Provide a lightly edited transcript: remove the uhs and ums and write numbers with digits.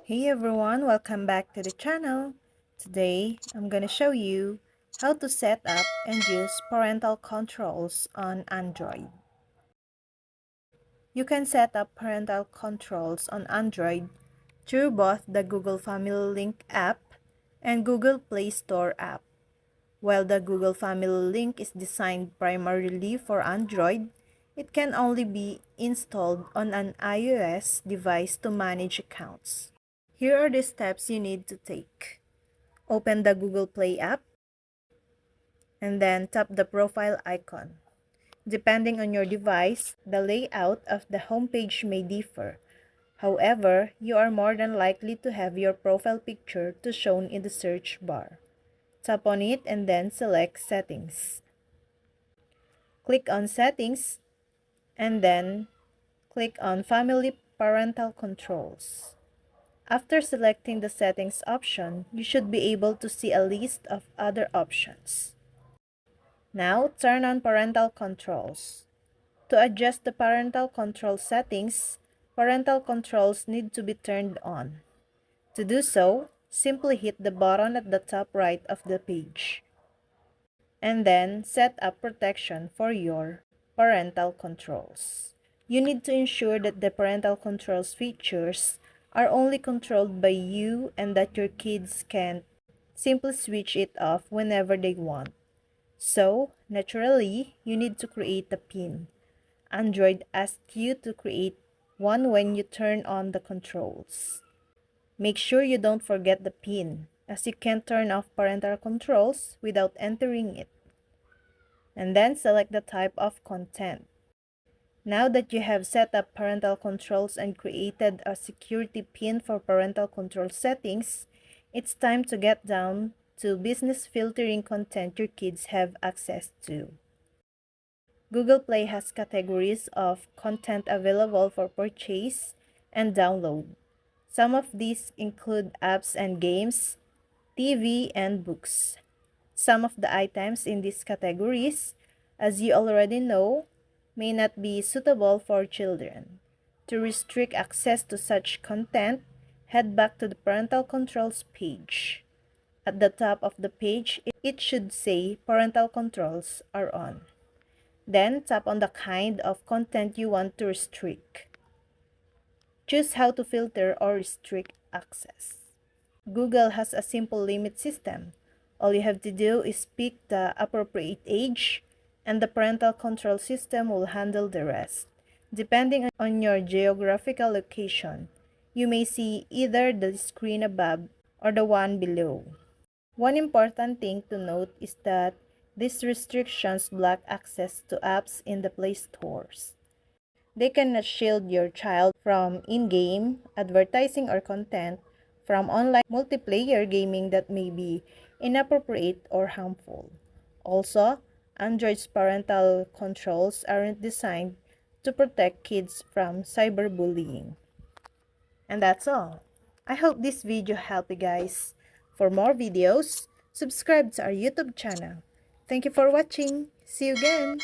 Hey everyone, welcome back to the channel. Today, I'm gonna show you how to set up and use parental controls on Android. You can set up parental controls on Android through both the Google Family Link app and Google Play Store app. While the Google Family Link is designed primarily for Android, it can only be installed on an iOS device to manage accounts. Here are the steps you need to take. Open the Google Play app and then tap the profile icon. Depending on your device, the layout of the homepage may differ. However, you are more than likely to have your profile picture shown in the search bar. Tap on it and then select Settings. Click on Settings and then click on Family Parental Controls. After selecting the Settings option, you should be able to see a list of other options. Now, turn on Parental Controls. To adjust the parental control settings, parental controls need to be turned on. To do so, simply hit the button at the top right of the page, and then set up protection for your parental controls. You need to ensure that the parental controls features are only controlled by you and that your kids can simply switch it off whenever they want. So, naturally, you need to create a PIN. Android asks you to create one when you turn on the controls. Make sure you don't forget the PIN, as you can't turn off parental controls without entering it. And then select the type of content. Now that you have set up parental controls and created a security PIN for parental control settings, it's time to get down to business filtering content your kids have access to. Google Play has categories of content available for purchase and download. Some of these include apps and games, TV, and books. Some of the items in these categories, as you already know, may not be suitable for children. To restrict access to such content, head back to the Parental Controls page. At the top of the page, it should say Parental Controls are on. Then tap on the kind of content you want to restrict. Choose how to filter or restrict access. Google has a simple limit system. All you have to do is pick the appropriate age, and the parental control system will handle the rest. Depending on your geographical location, you may see either the screen above or the one below. One important thing to note is that these restrictions block access to apps in the Play stores. They cannot shield your child from in-game advertising or content from online multiplayer gaming that may be inappropriate or harmful. Also, Android's parental controls aren't designed to protect kids from cyberbullying. And that's all. I hope this video helped you guys. For more videos, subscribe to our YouTube channel. Thank you for watching. See you again.